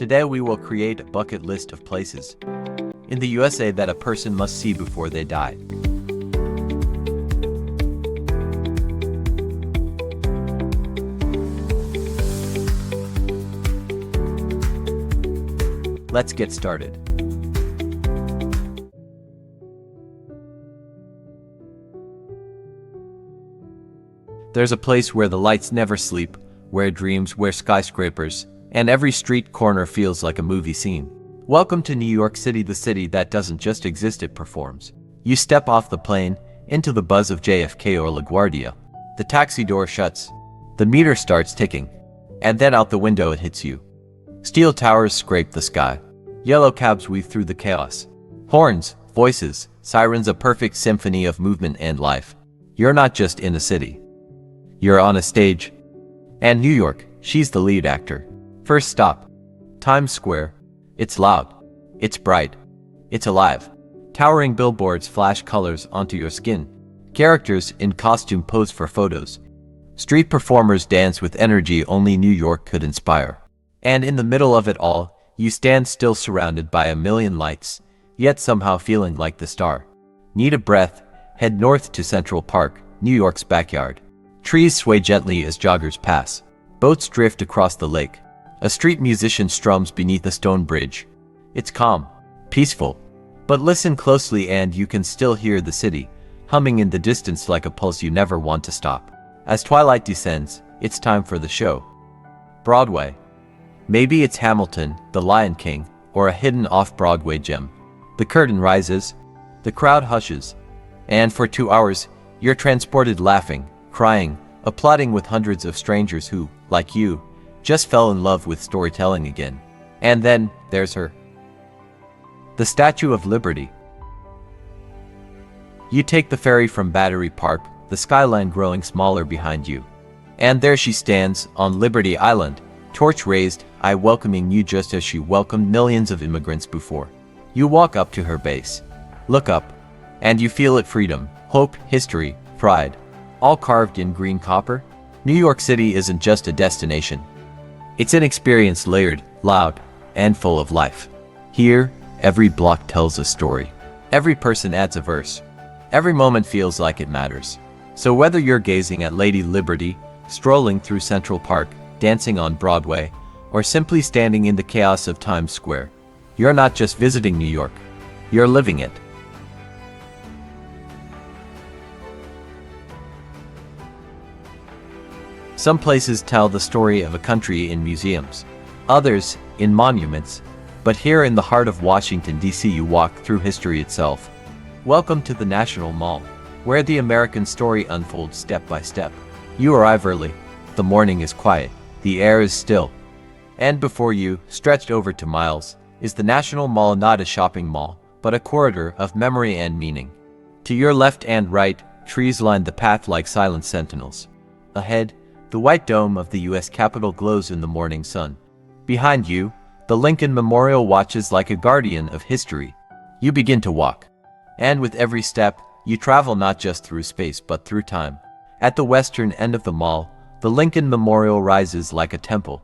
Today we will create a bucket list of places in the USA that a person must see before they die. Let's get started. There's a place where the lights never sleep, where dreams, where skyscrapers, and every street corner feels like a movie scene. Welcome to New York City, the city that doesn't just exist, it performs. You step off the plane, into the buzz of JFK or LaGuardia. The taxi door shuts, the meter starts ticking, and then out the window it hits you. Steel towers scrape the sky. Yellow cabs weave through the chaos. Horns, voices, sirens, a perfect symphony of movement and life. You're not just in a city. You're on a stage. And New York, she's the lead actor. First stop, Times Square. It's loud. It's bright. It's alive. Towering billboards flash colors onto your skin. Characters in costume pose for photos. Street performers dance with energy only New York could inspire. And in the middle of it all, you stand still, surrounded by a million lights, yet somehow feeling like the star. Need a breath? Head north to Central Park, New York's backyard. Trees sway gently as joggers pass. Boats drift across the lake. A street musician strums beneath a stone bridge. It's calm, peaceful. But listen closely and you can still hear the city, humming in the distance like a pulse you never want to stop. As twilight descends, it's time for the show. Broadway. Maybe it's Hamilton, The Lion King, or a hidden off-Broadway gem. The curtain rises, the crowd hushes, and for 2 hours, you're transported, laughing, crying, applauding with hundreds of strangers who, like you, just fell in love with storytelling again. And then, there's her. The Statue of Liberty. You take the ferry from Battery Park, the skyline growing smaller behind you. And there she stands, on Liberty Island, torch raised, eye welcoming you just as she welcomed millions of immigrants before. You walk up to her base, look up, and you feel it: freedom, hope, history, pride, all carved in green copper. New York City isn't just a destination. It's an experience, layered, loud, and full of life. Here, every block tells a story. Every person adds a verse. Every moment feels like it matters. So whether you're gazing at Lady Liberty, strolling through Central Park, dancing on Broadway, or simply standing in the chaos of Times Square, you're not just visiting New York, you're living it. Some places tell the story of a country in museums, others in monuments, but here in the heart of Washington, D.C., you walk through history itself. Welcome to the National Mall, where the American story unfolds step by step. You arrive early, the morning is quiet, the air is still, and before you, stretched over to miles, is the National Mall, not a shopping mall, but a corridor of memory and meaning. To your left and right, trees line the path like silent sentinels. Ahead, the white dome of the U.S. Capitol glows in the morning sun. Behind you, the Lincoln Memorial watches like a guardian of history. You begin to walk. And with every step, you travel not just through space but through time. At the western end of the mall, the Lincoln Memorial rises like a temple.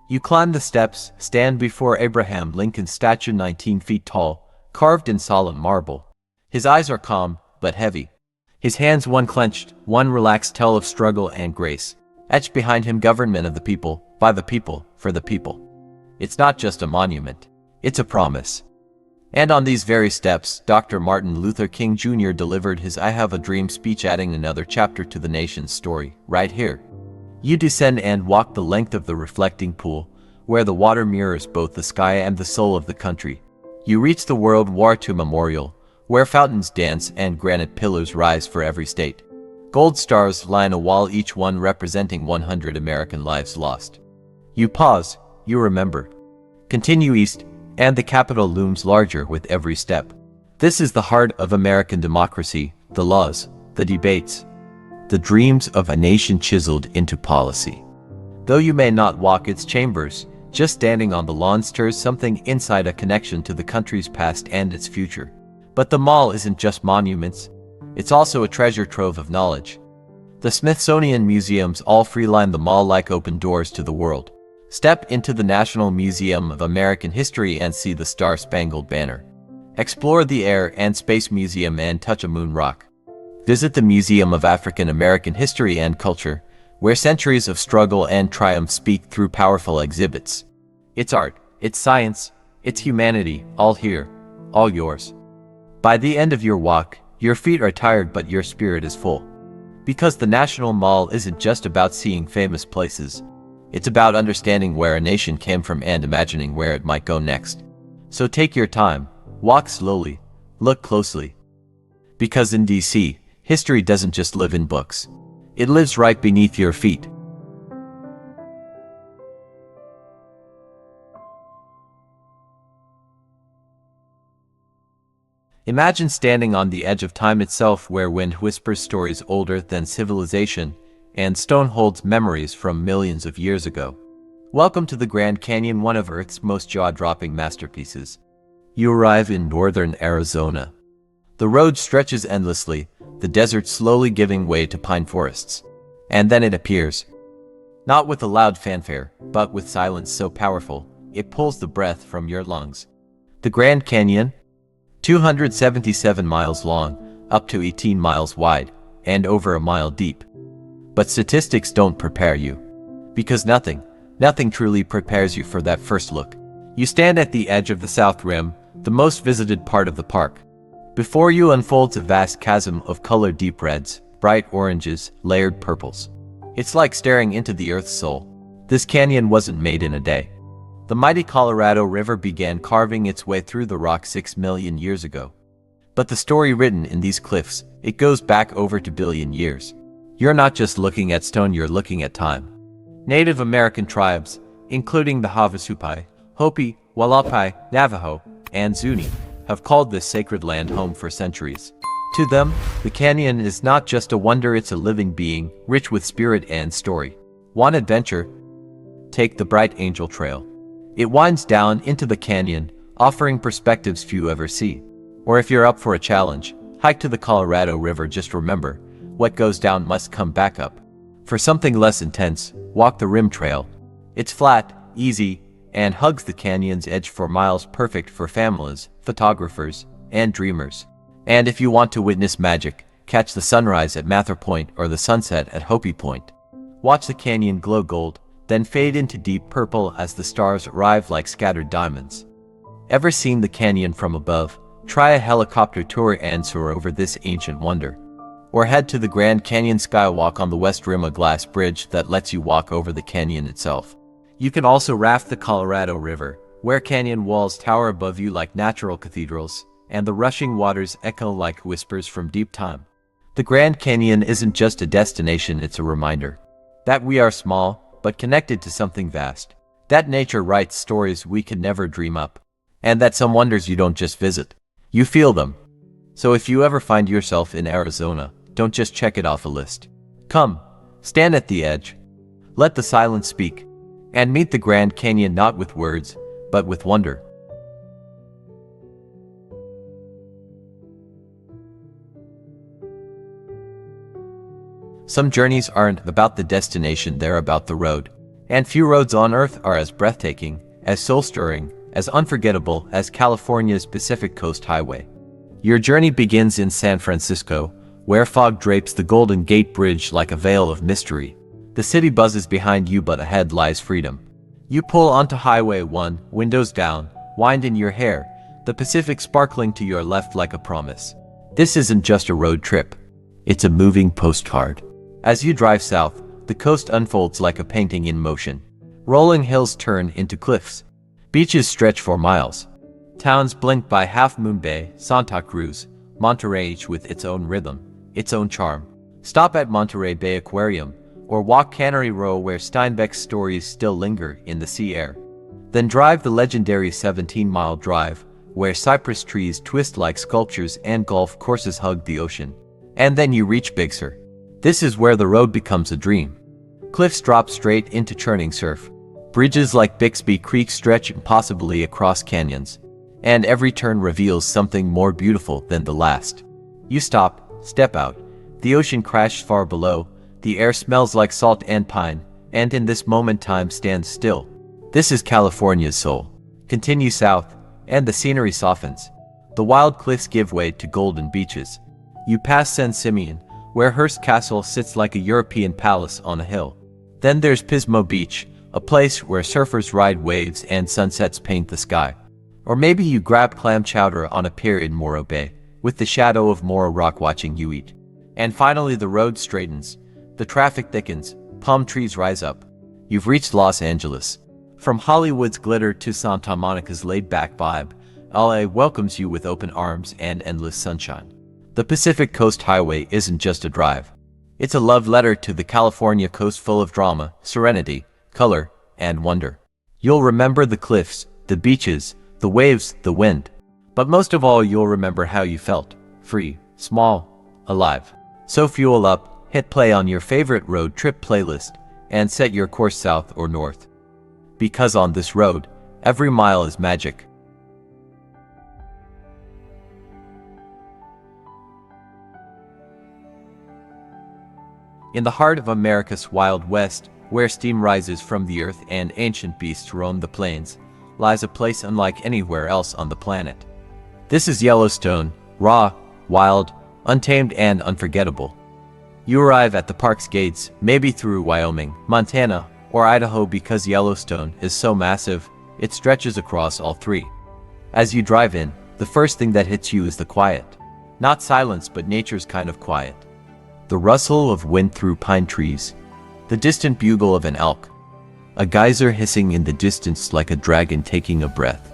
You climb the steps, stand before Abraham Lincoln's statue 19 feet tall, carved in solemn marble. His eyes are calm, but heavy. His hands, one clenched, one relaxed, tell of struggle and grace. Etched behind him, government of the people, by the people, for the people. It's not just a monument, it's a promise. And on these very steps, Dr. Martin Luther King Jr. delivered his "I Have a Dream" speech, adding another chapter to the nation's story, right here. You descend and walk the length of the reflecting pool, where the water mirrors both the sky and the soul of the country. You reach the World War II Memorial, where fountains dance and granite pillars rise for every state. Gold stars line a wall, each one representing 100 American lives lost. You pause, you remember. Continue east, and the Capitol looms larger with every step. This is the heart of American democracy, the laws, the debates, the dreams of a nation chiseled into policy. Though you may not walk its chambers, just standing on the lawn stirs something inside, a connection to the country's past and its future. But the mall isn't just monuments. It's also a treasure trove of knowledge. The Smithsonian museums all freeline the mall like open doors to the world. Step into the National Museum of American History and see the Star-Spangled Banner. Explore the Air and Space Museum and touch a moon rock. Visit the Museum of African American History and Culture, where centuries of struggle and triumph speak through powerful exhibits. It's art, it's science, it's humanity, all here, all yours. By the end of your walk, your feet are tired but your spirit is full. Because the National Mall isn't just about seeing famous places. It's about understanding where a nation came from and imagining where it might go next. So take your time, walk slowly, look closely. Because in DC, history doesn't just live in books. It lives right beneath your feet. Imagine standing on the edge of time itself, where wind whispers stories older than civilization, and stone holds memories from millions of years ago. Welcome to the Grand Canyon, one of Earth's most jaw-dropping masterpieces. You arrive in northern Arizona. The road stretches endlessly, the desert slowly giving way to pine forests. And then it appears. Not with a loud fanfare, but with silence so powerful, it pulls the breath from your lungs. The Grand Canyon, 277 miles long, up to 18 miles wide, and over a mile deep. But statistics don't prepare you. Because nothing truly prepares you for that first look. You stand at the edge of the South Rim, the most visited part of the park. Before you unfolds a vast chasm of color, deep reds, bright oranges, layered purples. It's like staring into the Earth's soul. This canyon wasn't made in a day. The mighty Colorado River began carving its way through the rock 6 million years ago. But the story written in these cliffs, it goes back over 2 billion years. You're not just looking at stone, you're looking at time. Native American tribes, including the Havasupai, Hopi, Hualapai, Navajo, and Zuni, have called this sacred land home for centuries. To them, the canyon is not just a wonder, it's a living being, rich with spirit and story. Want adventure? Take the Bright Angel Trail. It winds down into the canyon, offering perspectives few ever see. Or if you're up for a challenge, hike to the Colorado River. Just remember, what goes down must come back up. For something less intense, walk the Rim Trail. It's flat, easy, and hugs the canyon's edge for miles, perfect for families, photographers, and dreamers. And if you want to witness magic, catch the sunrise at Mather Point or the sunset at Hopi Point. Watch the canyon glow gold, then fade into deep purple as the stars arrive like scattered diamonds. Ever seen the canyon from above? Try a helicopter tour and soar over this ancient wonder. Or head to the Grand Canyon Skywalk on the West Rim, a glass bridge that lets you walk over the canyon itself. You can also raft the Colorado River, where canyon walls tower above you like natural cathedrals, and the rushing waters echo like whispers from deep time. The Grand Canyon isn't just a destination, it's a reminder that we are small, but connected to something vast. That nature writes stories we could never dream up. And that some wonders you don't just visit, you feel them. So if you ever find yourself in Arizona, don't just check it off a list. Come, stand at the edge. Let the silence speak. And meet the Grand Canyon not with words, but with wonder. Some journeys aren't about the destination, they're about the road. And few roads on earth are as breathtaking, as soul-stirring, as unforgettable as California's Pacific Coast Highway. Your journey begins in San Francisco, where fog drapes the Golden Gate Bridge like a veil of mystery. The city buzzes behind you, but ahead lies freedom. You pull onto Highway 1, windows down, wind in your hair, the Pacific sparkling to your left like a promise. This isn't just a road trip. It's a moving postcard. As you drive south, the coast unfolds like a painting in motion. Rolling hills turn into cliffs. Beaches stretch for miles. Towns blink by Half Moon Bay, Santa Cruz, Monterey, each with its own rhythm, its own charm. Stop at Monterey Bay Aquarium, or walk Cannery Row where Steinbeck's stories still linger in the sea air. Then drive the legendary 17-mile drive, where cypress trees twist like sculptures and golf courses hug the ocean. And then you reach Big Sur. This is where the road becomes a dream. Cliffs drop straight into churning surf. Bridges like Bixby Creek stretch impossibly across canyons. And every turn reveals something more beautiful than the last. You stop, step out. The ocean crashes far below. The air smells like salt and pine. And in this moment time stands still. This is California's soul. Continue south, and the scenery softens. The wild cliffs give way to golden beaches. You pass San Simeon, where Hearst Castle sits like a European palace on a hill. Then there's Pismo Beach, a place where surfers ride waves and sunsets paint the sky. Or maybe you grab clam chowder on a pier in Morro Bay, with the shadow of Morro Rock watching you eat. And finally the road straightens, the traffic thickens, palm trees rise up. You've reached Los Angeles. From Hollywood's glitter to Santa Monica's laid-back vibe, LA welcomes you with open arms and endless sunshine. The Pacific Coast Highway isn't just a drive. It's a love letter to the California coast, full of drama, serenity, color, and wonder. You'll remember the cliffs, the beaches, the waves, the wind. But most of all, you'll remember how you felt. Free, small, alive. So fuel up, hit play on your favorite road trip playlist, and set your course south or north. Because on this road, every mile is magic. In the heart of America's Wild West, where steam rises from the earth and ancient beasts roam the plains, lies a place unlike anywhere else on the planet. This is Yellowstone, raw, wild, untamed, and unforgettable. You arrive at the park's gates, maybe through Wyoming, Montana, or Idaho, because Yellowstone is so massive, it stretches across all three. As you drive in, the first thing that hits you is the quiet. Not silence, but nature's kind of quiet. The rustle of wind through pine trees, the distant bugle of an elk, a geyser hissing in the distance like a dragon taking a breath.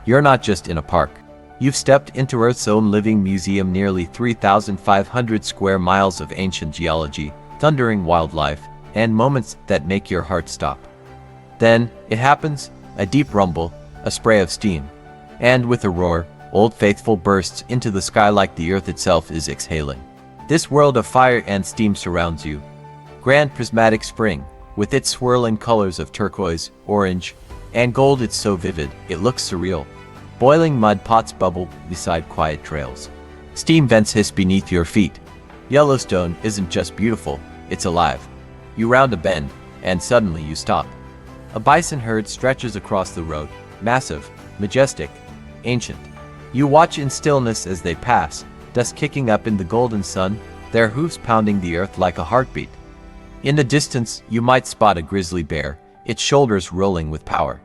You're not just in a park. You've stepped into Earth's own living museum, nearly 3,500 square miles of ancient geology, thundering wildlife, and moments that make your heart stop. Then, it happens, a deep rumble, a spray of steam. And with a roar, Old Faithful bursts into the sky like the earth itself is exhaling. This world of fire and steam surrounds you. Grand prismatic spring, with its swirling colors of turquoise, orange, and gold, it's so vivid, it looks surreal. Boiling mud pots bubble beside quiet trails. Steam vents hiss beneath your feet. Yellowstone isn't just beautiful, it's alive. You round a bend, and suddenly you stop. A bison herd stretches across the road, massive, majestic, ancient. You watch in stillness as they pass, dust kicking up in the golden sun, their hooves pounding the earth like a heartbeat. In the distance, you might spot a grizzly bear, its shoulders rolling with power.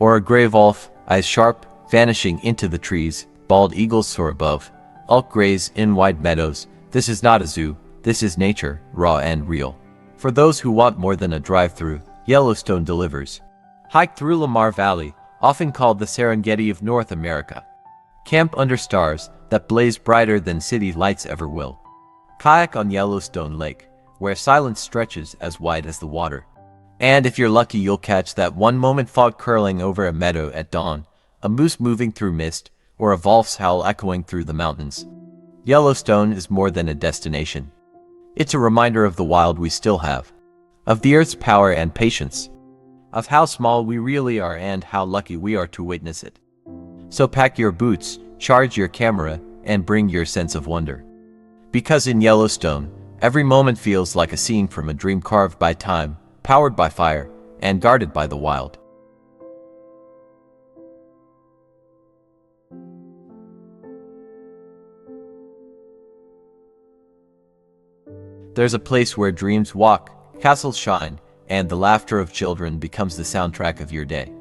Or a gray wolf, eyes sharp, vanishing into the trees. Bald eagles soar above. Elk graze in wide meadows. This is not a zoo, this is nature, raw and real. For those who want more than a drive-through, Yellowstone delivers. Hike through Lamar Valley, often called the Serengeti of North America. Camp under stars that blaze brighter than city lights ever will. Kayak on Yellowstone Lake, where silence stretches as wide as the water. And if you're lucky, you'll catch that one moment, fog curling over a meadow at dawn, a moose moving through mist, or a wolf's howl echoing through the mountains. Yellowstone is more than a destination. It's a reminder of the wild we still have, of the earth's power and patience, of how small we really are and how lucky we are to witness it. So pack your boots, charge your camera, and bring your sense of wonder. Because in Yellowstone, every moment feels like a scene from a dream, carved by time, powered by fire, and guarded by the wild. There's a place where dreams walk, castles shine, and the laughter of children becomes the soundtrack of your day.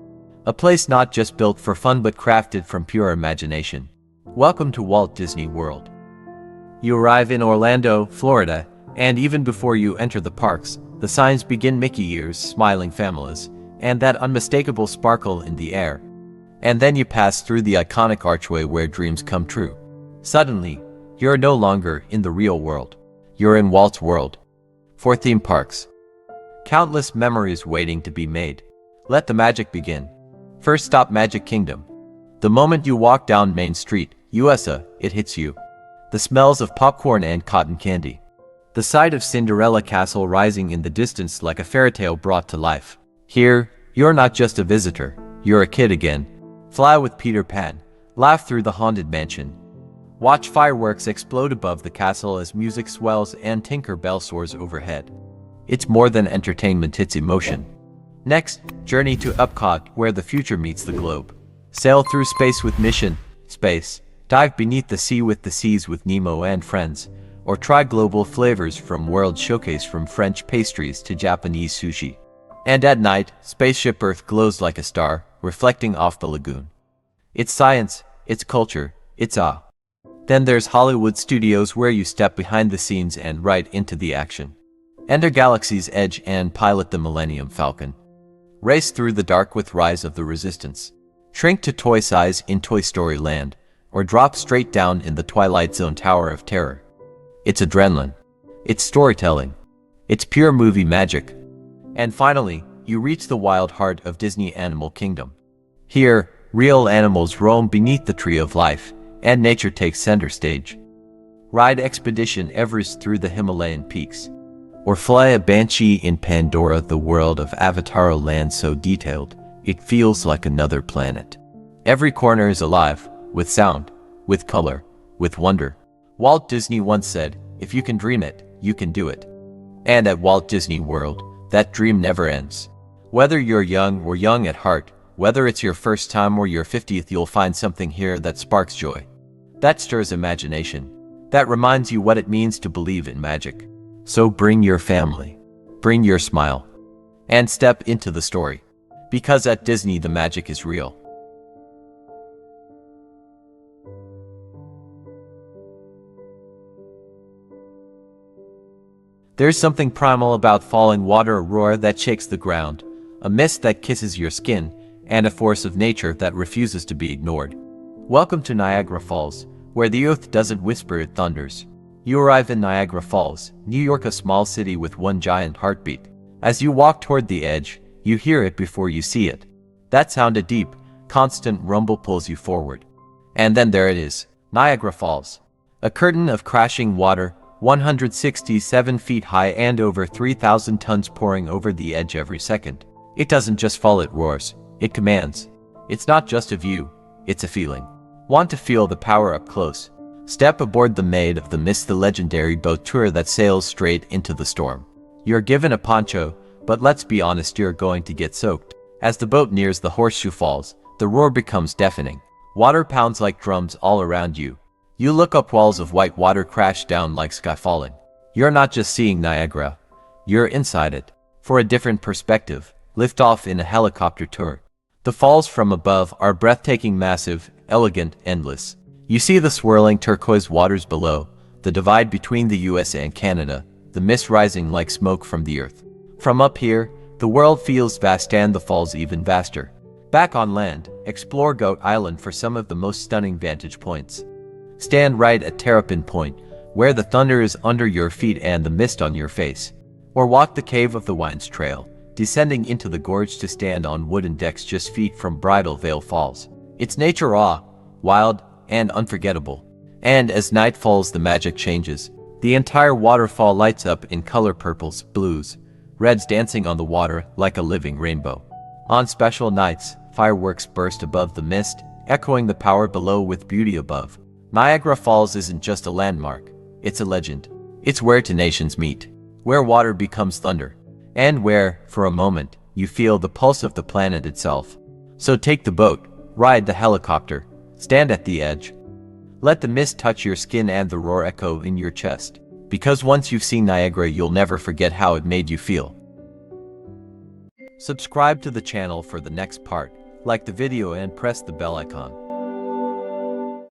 A place not just built for fun but crafted from pure imagination. Welcome to Walt Disney World. You arrive in Orlando, Florida, and even before you enter the parks, the signs begin: Mickey ears, smiling families, and that unmistakable sparkle in the air. And then you pass through the iconic archway where dreams come true. Suddenly, you're no longer in the real world. You're in Walt's world. 4 theme parks. Countless memories waiting to be made. Let the magic begin. First stop, Magic Kingdom. The moment you walk down Main Street, USA, it hits you. The smells of popcorn and cotton candy. The sight of Cinderella Castle rising in the distance like a fairy tale brought to life. Here, you're not just a visitor, you're a kid again. Fly with Peter Pan. Laugh through the Haunted Mansion. Watch fireworks explode above the castle as music swells and Tinker Bell soars overhead. It's more than entertainment, it's emotion. Next, journey to Epcot, where the future meets the globe. Sail through space with Mission Space. Dive beneath the sea with the seas with Nemo and friends. Or try global flavors from World Showcase, from French pastries to Japanese sushi. And at night, Spaceship Earth glows like a star, reflecting off the lagoon. It's science, it's culture, it's awe. Then there's Hollywood Studios, where you step behind the scenes and right into the action. Enter Galaxy's Edge and pilot the Millennium Falcon. Race through the dark with Rise of the Resistance. Shrink to toy size in Toy Story Land, or drop straight down in the Twilight Zone Tower of Terror. It's adrenaline. It's storytelling. It's pure movie magic. And finally, you reach the wild heart of Disney Animal Kingdom. Here, real animals roam beneath the Tree of Life, and nature takes center stage. Ride Expedition Everest through the Himalayan peaks. Or fly a Banshee in Pandora, the world of Avatar land so detailed, it feels like another planet. Every corner is alive, with sound, with color, with wonder. Walt Disney once said, "If you can dream it, you can do it." And at Walt Disney World, that dream never ends. Whether you're young or young at heart, whether it's your first time or your 50th, you'll find something here that sparks joy. That stirs imagination. That reminds you what it means to believe in magic. So bring your family, bring your smile, and step into the story. Because at Disney, the magic is real. There's something primal about falling water, a roar that shakes the ground, a mist that kisses your skin, and a force of nature that refuses to be ignored. Welcome to Niagara Falls, where the earth doesn't whisper, it thunders. You arrive in Niagara Falls, New York, a small city with one giant heartbeat. As you walk toward the edge, you hear it before you see it. That sound, a deep, constant rumble, pulls you forward. And then there it is, Niagara Falls. A curtain of crashing water, 167 feet high and over 3,000 tons, pouring over the edge every second. It doesn't just fall, it roars. It commands. It's not just a view, it's a feeling. Want to feel the power up close? Step aboard the Maid of the Mist, the legendary boat tour that sails straight into the storm. You're given a poncho, but let's be honest, you're going to get soaked. As the boat nears the Horseshoe Falls, the roar becomes deafening. Water pounds like drums all around you. You look up, walls of white water crash down like sky falling. You're not just seeing Niagara, you're inside it. For a different perspective, lift off in a helicopter tour. The falls from above are breathtaking, massive, elegant, endless. You see the swirling turquoise waters below, the divide between the US and Canada, the mist rising like smoke from the earth. From up here, the world feels vast and the falls even vaster. Back on land, explore Goat Island for some of the most stunning vantage points. Stand right at Terrapin Point, where the thunder is under your feet and the mist on your face. Or walk the Cave of the Winds Trail, descending into the gorge to stand on wooden decks just feet from Bridal Veil Falls. It's nature raw, wild, and unforgettable. And as night falls, the magic changes. The entire waterfall lights up in color, purples, blues, reds, dancing on the water like a living rainbow. On special nights, fireworks burst above the mist, echoing the power below with beauty above. Niagara Falls isn't just a landmark, it's a legend. It's where two nations meet, where water becomes thunder, and where, for a moment, you feel the pulse of the planet itself. So take the boat, ride the helicopter, stand at the edge. Let the mist touch your skin and the roar echo in your chest. Because once you've seen Niagara, you'll never forget how it made you feel. Subscribe to the channel for the next part, like the video and press the bell icon.